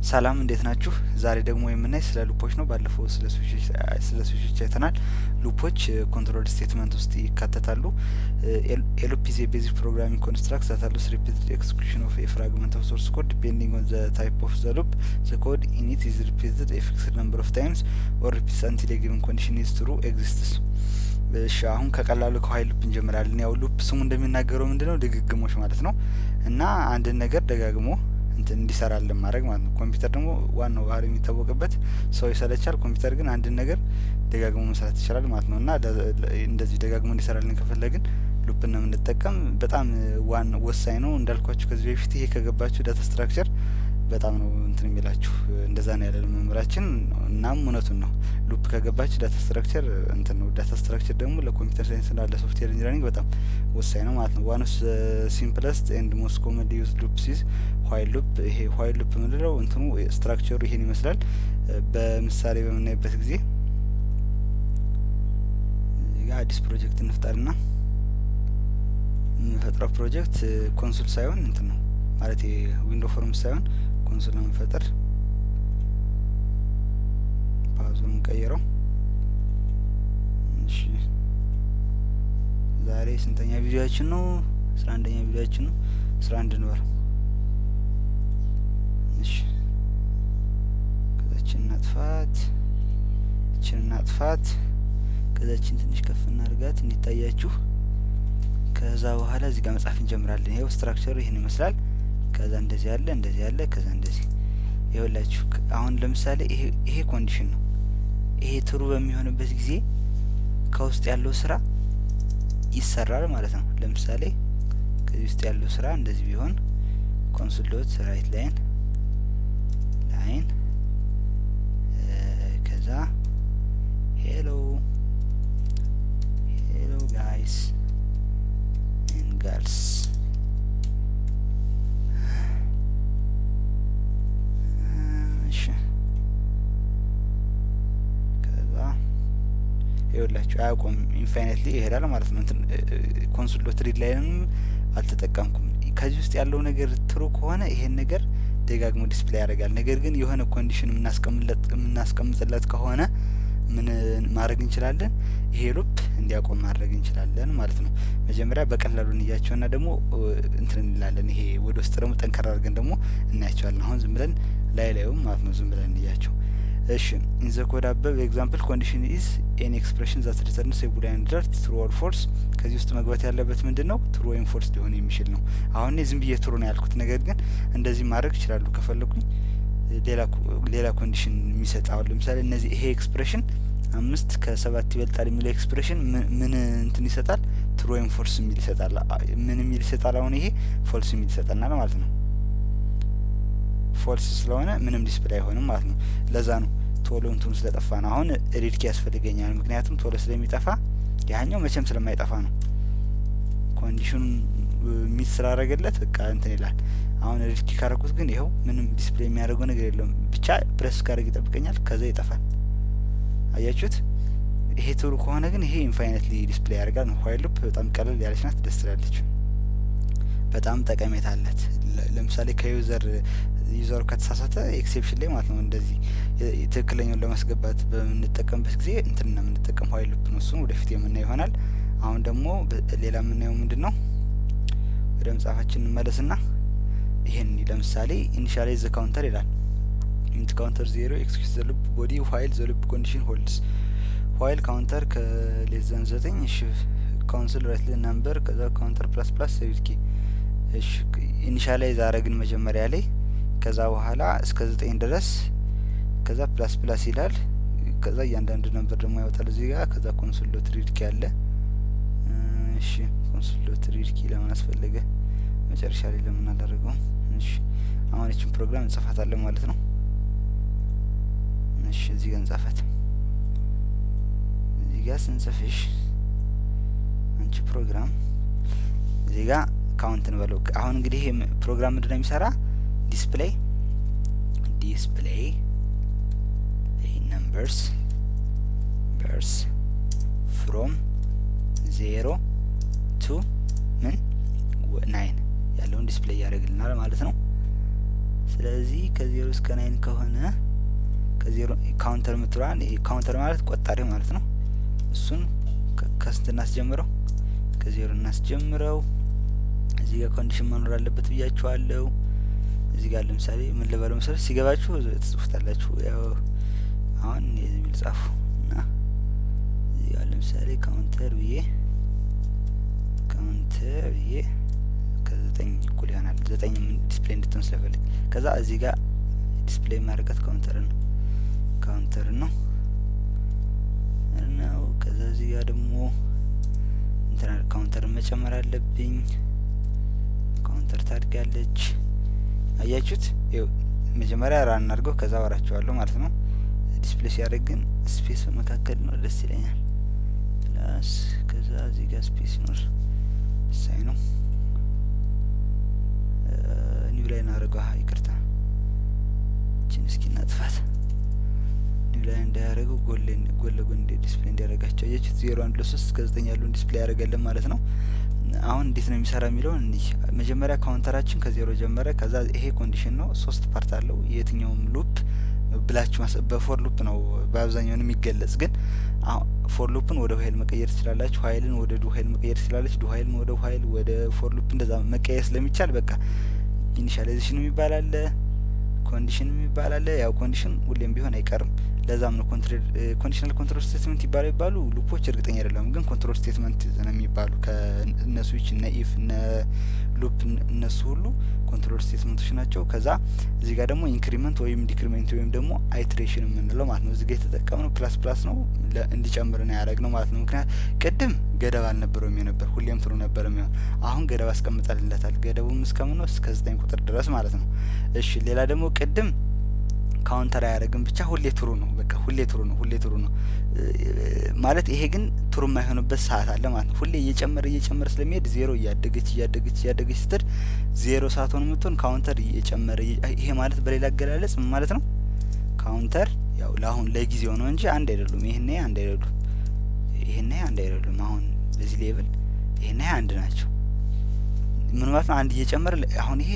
ሰላም እንዴት ናችሁ? ዛሬ ደግሞ የምናይ ስለ ሉፖች ነው። ባለፈው ስለ ስዊቾች አይተናል። ሉፖች ኮንትሮል ስቴትመንት ውስጥ ይካተታሉ። ኤሉፕ ኢዝ ኤ ቤዚክ ፕሮግራሚንግ ኮንስትራክት ዛት አሎውስ ሪፒትድ ኤክስኪዩሽን ኦፍ ኤ ፍራግመንት ኦፍ ሶርስ ኮድ ዲፔንዲንግ ኦን ዘ ታይፕ ኦፍ ዘ ሉፕ ዘ ኮድ ኢን ኢት ኢዝ ሪፒትድ ኤ ፊክስድ ነምበር ኦፍ ታይምስ ኦር ሪፒትስ አንቲል ኤ ጊቨን ኮንዲሽን ኢዝ ትሩ ኤግዚስትስ። እሺ አሁን ከቀላሉ ከሀይ ሉፕ እንጀምራለን። ያው ሉፕ ስሙ እንደሚናገረው ምንድነው ድግግሞች ማለት ነው እና አንድን ነገር ደጋግሞ እንዲሰራልን ማድረግ ማለት ነው። ኮምፒውተር ደግሞ ዋናው ባህሪ የሚታወቅበት ሰው ይሰለቻል፣ ኮምፒውተር ግን አንድን ነገር ደጋግሞ መስራት ይችላል ማለት ነው እና እንደዚህ ደጋግሞ እንዲሰራልን ከፈለግን ሉፕ ነው የምንጠቀም። በጣም ወሳኝ ነው እንዳልኳችሁ ከዚህ በፊት። ይሄ ከገባችሁ ዳታ ስትራክቸር በጣም ነው የሚላችሁ። እንደዛ ነው ያለ መምህራችን። እናም እውነቱን ነው። ሉፕ ከገባችሁ ዳታ ስትራክቸር ነው። ዳታ ስትራክቸር ደግሞ ለኮምፒውተር ሳይንስ እና ለሶፍትዌር ኢንጂነሪንግ በጣም ወሳኝ ነው ማለት ነው። ዋን ኦፍ ሲምፕለስት ኤንድ ሞስት ኮመንሊ ዩዝድ ሉፕስ ኢዝ ዋይል ሉፕ። ይሄ ዋይል ሉፕ የምንለው ስትራክቸሩ ይሄን ይመስላል። በምሳሌ በምናይበት ጊዜ አዲስ ፕሮጀክት እንፍጠርና የምንፈጥረው ፕሮጀክት ኮንሶል ሳይሆን ነው ማለት ዊንዶ ፎርም ሳይሆን ኮንሶል ነው የምንፈጥር። ፓዙን ቀይረው። እሺ ዛሬ ስንተኛ ቪዲዮአችን ነው? 11ኛ ቪዲዮአችን ነው። 11 ነው። እሺ ከዛችን እናጥፋት፣ ከዛችን ትንሽ ከፍ እናድርጋት እንዲታያችሁ። ከዛ በኋላ እዚህ ጋር መጻፍ እንጀምራለን። ይሄው ስትራክቸሩ ይሄን ይመስላል። ከዛ እንደዚህ ያለ ከዛ እንደዚህ ይኸውላችሁ። አሁን ለምሳሌ ይሄ ኮንዲሽን ነው። ይሄ ትሩ በሚሆንበት ጊዜ ከውስጥ ያለው ስራ ይሰራል ማለት ነው። ለምሳሌ ከዚህ ውስጥ ያለው ስራ እንደዚህ ቢሆን ኮንሶል ዶት ራይት ላይን ከዛ ሄሎ ጋይስ ኤንድ ጋርልስ ይኸውላችሁ አያቆም ኢንፋይናይትሊ ይሄዳል ማለት ነው። ኮንሶል ዶት ሪድ ላይንም አልተጠቀምኩም። ከዚህ ውስጥ ያለው ነገር ትሩ ከሆነ ይሄን ነገር ደጋግሞ ዲስፕሌይ ያደርጋል። ነገር ግን የሆነ ኮንዲሽን የምናስቀምጥለት ከሆነ ምን ማድረግ እንችላለን? ይሄ ሉፕ እንዲያቆም ማድረግ እንችላለን ማለት ነው። መጀመሪያ በቀላሉ እንያቸውና ደግሞ እንላለን። ይሄ ወደ ውስጥ ደግሞ ጠንከር አድርገን ደግሞ እናያቸዋለን። አሁን ዝም ብለን ላይም ማለት ነው ዝም ብለን እንያቸው። እሺ ኢን ዘ ኮድ አበብ ኤግዛምፕል ኮንዲሽን ኢዝ ኤኒ ኤክስፕሬሽን ዛት ሪተርንስ ኤ ቡሊያን ሪዘልት ትሩ ኦር ፎልስ። ከዚህ ውስጥ መግባት ያለበት ምንድነው? ትሩ ወይም ፎልስ ሊሆን የሚችል ነው። አሁን እኔ ዝም ብዬ ትሩ ነው ያልኩት። ነገር ግን እንደዚህ ማድረግ ይችላሉ ከፈለኩኝ ሌላ ኮንዲሽን የሚሰጥ። አሁን ለምሳሌ እነዚህ ይሄ ኤክስፕሬሽን 5 ከ7 ይበልጣል የሚለው ኤክስፕሬሽን ምን ይሰጣል? ትሩ ወይም ፎልስ የሚል ይሰጣል። ምን የሚል ይሰጣል? አሁን ይሄ ፎልስ የሚል ይሰጣናል ማለት ነው። ፎልስ ስለሆነ ምንም ዲስፕሌይ አይሆንም ማለት ነው። ለዛ ነው ቶሎ ስለጠፋ ነው። አሁን ሪድ ኪ ያስፈልገኛል፣ ምክንያቱም ቶሎ ስለሚጠፋ፣ ያኛው መቼም ስለማይጠፋ ነው። ኮንዲሽኑን ሚስ ስላደረገለት በቃ ይላል። አሁን ሪድ ኪ ካረኩት ግን ይኸው ምንም ዲስፕሌይ የሚያደርገው ነገር የለውም። ብቻ ፕሬስ ካረግ ይጠብቀኛል፣ ከዛ ይጠፋል። አያችሁት? ይሄ ትሩ ከሆነ ግን ይሄ ኢንፋይናይትሊ ዲስፕሌይ ያደርጋል ነው። ዋይል ሉፕ በጣም ቀለል ያለች ናት፣ ደስ ትላለች፣ በጣም ጠቀሜታ አላት። ለምሳሌ ዩዘሩ ከተሳሳተ ኤክሴፕሽን ላይ ማለት ነው እንደዚህ ትክክለኛውን ለማስገባት በምንጠቀምበት ጊዜ ነው የምንጠቀም ዋይል ሉፕ ነው። እሱን ወደፊት የምናየው ይሆናል። አሁን ደግሞ ሌላ የምናየው ምንድነው? ወደ መጽሐፋችን እንመለስና ይሄን ለምሳሌ ኢኒሻላይዝ ዘ ካውንተር ይላል። ኢንት ካውንተር 0 ኤክስኪዩት ዘ ሉፕ ቦዲ ዋይል ዘ ሉፕ ኮንዲሽን ሆልድስ። ዋይል ካውንተር ከሌስ ዘን 9 እሺ ካውንስል ራይት ላይን ነምበር ከዛ ካውንተር ፕላስ ሪድ ኪ። እሺ ኢኒሻላይዝ አረግን መጀመሪያ ላይ፣ ከዛ በኋላ እስከ 9 ድረስ፣ ከዛ ፕላስ ይላል። ከዛ እያንዳንዱ ነምበር ደግሞ ያወጣል እዚህ ጋር። ከዛ ኮንሶል ዶት ሪድ ኪ አለ። እሺ ኮንሶል ዶት ሪድ ኪ ለምን አስፈለገ? መጨረሻ ላይ ለምን አላደረገው? እሺ አሁን እቺን ፕሮግራም እንጽፋታለን ማለት ነው። እሺ እዚህ ጋር እንጻፋት። እዚህ ጋር ስንጽፍሽ አንቺ ፕሮግራም እዚህ ጋር ካውንት እንበለው። አሁን እንግዲህ ይሄ ፕሮግራም ምንድነው የሚሰራ? ዲስፕሌይ numbers from 0 to 9 ያለውን ዲስፕሌይ ያደርግልናል ማለት ነው። ስለዚህ ከ0 እስከ 9 ከሆነ ከ0 ካውንተር ምትሯን ካውንተር ማለት ቆጣሪ ማለት ነው። እሱን ከስንት እናስጀምረው? ከ0 እናስጀምረው። እዚህ ጋር ኮንዲሽን መኖር አለበት ብያችኋለሁ። እዚህ ጋር ለምሳሌ ምን ልበለው መሰለህ ሲገባችሁ ትጽፉታላችሁ። ያው አሁን እዚህ ቢል ጻፉ እና እዚህ ጋር ለምሳሌ ካውንተር ብዬ ከ9 እኩል ይሆናል 9 ምን ዲስፕሌይ እንድትሆን ስለፈልግ ከዛ እዚህ ጋር ዲስፕሌይ ማድረጋት ካውንተር ነው ከዛ እዚህ ጋር ደግሞ እንትና ካውንተር መጨመር አለብኝ። ካውንተር ታድጋለች። አያችሁት? ይኸው መጀመሪያ ራን አድርገው ከዛ ወራቸዋለሁ ማለት ነው። ዲስፕሌይ ሲያደርግ ግን ስፔስ በመካከል ነው ደስ ይለኛል። ፕላስ ከዛ እዚህ ጋር ስፔስ ይኖር ሳይ ነው ኒው ላይ እናደርገው። ይቅርታ እቺን እስኪ እናጥፋት። ኒው ላይ እንዳያደርገው ጎን ለጎን ዲስፕሌይ እንዲያደርጋቸው አያችሁት? 0 1 2 3 እስከ 9 ያለውን ዲስፕሌይ ያደርጋለን ማለት ነው። አሁን እንዴት ነው የሚሰራ የሚለውን እንዲህ መጀመሪያ ካውንተራችን ከ0 ጀመረ። ከዛ ይሄ ኮንዲሽን ነው 3 ፓርት አለው። የትኛውም ሉፕ ብላችሁ በፎር ሉፕ ነው በአብዛኛው የሚገለጽ። ግን ፎር ሉፕን ወደ ዋይል መቀየር ትችላላችሁ። ዋይልን ወደ ዱ ዋይል መቀየር ትችላላችሁ። ዱ ዋይልን ወደ ዋይል ወደ ፎር ሉፕ እንደዛ መቀየር ስለሚቻል በቃ ኢኒሻላይዜሽን የሚባል አለ፣ ኮንዲሽን የሚባል አለ። ያው ኮንዲሽን ሁሌም ቢሆን አይቀርም። ለዛም ነው ኮንዲሽናል ኮንትሮል ስቴትመንት ይባሉ ሉፖች እርግጠኛ አይደለም፣ ግን ኮንትሮል ስቴትመንት ነው የሚባሉ ከእነ ስዊች እነ ኢፍ እነ ሉፕ እነሱ ሁሉ ኮንትሮል ስቴትመንቶች ናቸው። ከዛ እዚህ ጋር ደግሞ ኢንክሪመንት ወይም ዲክሪመንት ወይም ደግሞ አይትሬሽን የምንለው ማለት ነው። እዚህ ጋር የተጠቀምነው ፕላስ ነው እንዲጨምር ነው ያደረግነው ማለት ነው። ምክንያት ቅድም ገደብ አልነበረውም የነበር ሁሌም ትሩ ነበር የሚሆን። አሁን ገደብ አስቀምጠንለታል። ገደቡም እስከምን ነው? እስከ 9 ቁጥር ድረስ ማለት ነው። እሺ ሌላ ደግሞ ቅድም ካውንተር አያደርግም ብቻ ሁሌ ትሩ ነው። በቃ ሁሌ ትሩ ነው ማለት ይሄ ግን ትሩ የማይሆንበት ሰዓት አለ ማለት ነው። ሁሌ እየጨመረ ስለሚሄድ 0 እያደገች ስትል 0 ሳትሆን የምትሆን ካውንተር እየጨመረ ይሄ ማለት በሌላ አገላለጽ ምን ማለት ነው? ካውንተር ያው ለአሁን ለጊዜው ነው እንጂ አንድ አይደሉም። ይሄና አንድ አይደሉም። አሁን በዚህ ሌቭል ይሄና አንድ ናቸው። ምን ማለት ነው? አንድ እየጨመረ አሁን ይሄ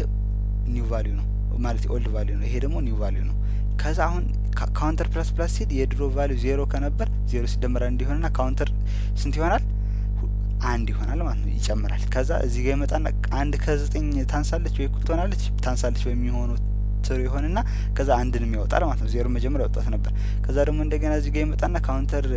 ኒው ቫልዩ ነው ማለት ኦልድ ቫልዩ ነው። ይሄ ደግሞ ኒው ቫልዩ ነው። ከዛ አሁን ካውንተር ፕላስ ሲል የድሮ ቫልዩ 0 ከነበር 0 ሲደመር አንድ ይሆንና ካውንተር ስንት ይሆናል? አንድ ይሆናል ማለት ነው። ይጨምራል። ከዛ እዚህ ጋር ይመጣና አንድ ከ9 ታንሳለች ወይ እኩል ትሆናለች ታንሳለች ወይ የሚሆነው ትሩ ይሆንና ከዛ አንድንም ያወጣል ማለት ነው። 0 መጀመሪያ ያወጣት ነበር። ከዛ ደግሞ እንደገና እዚህ ጋር ይመጣና ካውንተር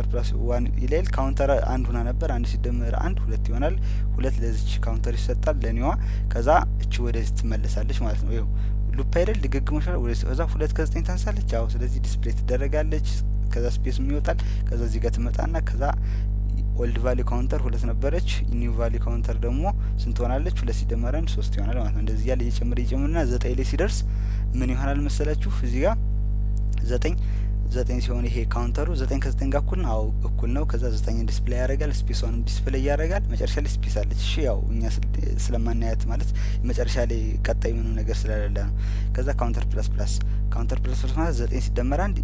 ፕላስ 1 ይላል። ካውንተር አንድ ሆና ነበር። አንድ ሲደመር አንድ 2 ይሆናል። 2 ለዚች ካውንተር ይሰጣል ለኒዋ። ከዛ እቺ ወደዚህ ትመለሳለች ማለት ነው። ይኸው ሉፕ አይደል ድግግሞሽ ወደ ከዛ 2 ከ9 ታንሳለች። አዎ ስለዚህ ዲስፕሌይ ትደረጋለች። ከዛ ስፔስ ይወጣል። ከዛ እዚህ ጋር ትመጣና ከዛ ኦልድ ቫልዩ ካውንተር 2 ነበረች። ኒው ቫልዩ ካውንተር ደግሞ ስንት ሆናለች? 2 ሲደመር 1 3 ይሆናል ማለት ነው። እንደዚህ ያለ እየጨመረና 9 ላይ ሲደርስ ምን ይሆናል መሰላችሁ? እዚህ ጋር 9 ሲሆን ይሄ ካውንተሩ 9 ከ9 ጋር እኩል ነው። አዎ እኩል ነው። ከዛ 9 ዲስፕሌይ ያደርጋል። ስፔሷንም ዲስፕሌይ ያደርጋል። መጨረሻ ላይ ስፔስ አለች። እሺ ያው እኛ ስለማናያት ማለት መጨረሻ ላይ ቀጣይ ምንም ነገር ስለሌለ ነው። ከዛ ካውንተር ፕላስ ማለት 9 ሲደመር 1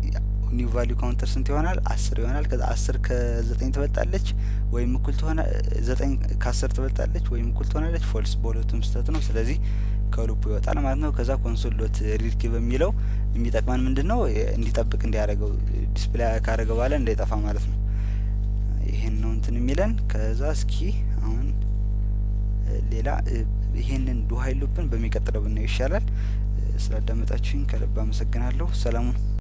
ኒው ቫልዩ ካውንተር ስንት ይሆናል? 10 ይሆናል። ከዛ 10 ከ9 ትበልጣለች ወይም እኩል ትሆናለች። 9 ከ10 ትበልጣለች ወይም እኩል ትሆናለች። ፎልስ በሁለቱም ስህተት ነው። ስለዚህ ከሉፑ ይወጣል ማለት ነው። ከዛ ኮንሶል ዶት ሪድ ኪ በሚለው የሚጠቅመን ምንድነው? እንዲጠብቅ እንዲያደርገው ዲስፕሌይ ካደረገው በኋላ እንዳይጠፋ ማለት ነው። ይሄን ነው እንትን የሚለን። ከዛ እስኪ አሁን ሌላ ይሄንን ዱ ዋይል ሉፕን በሚቀጥለው ብናየው ይሻላል። ስላዳመጣችሁኝ ከልብ አመሰግናለሁ። ሰላሙን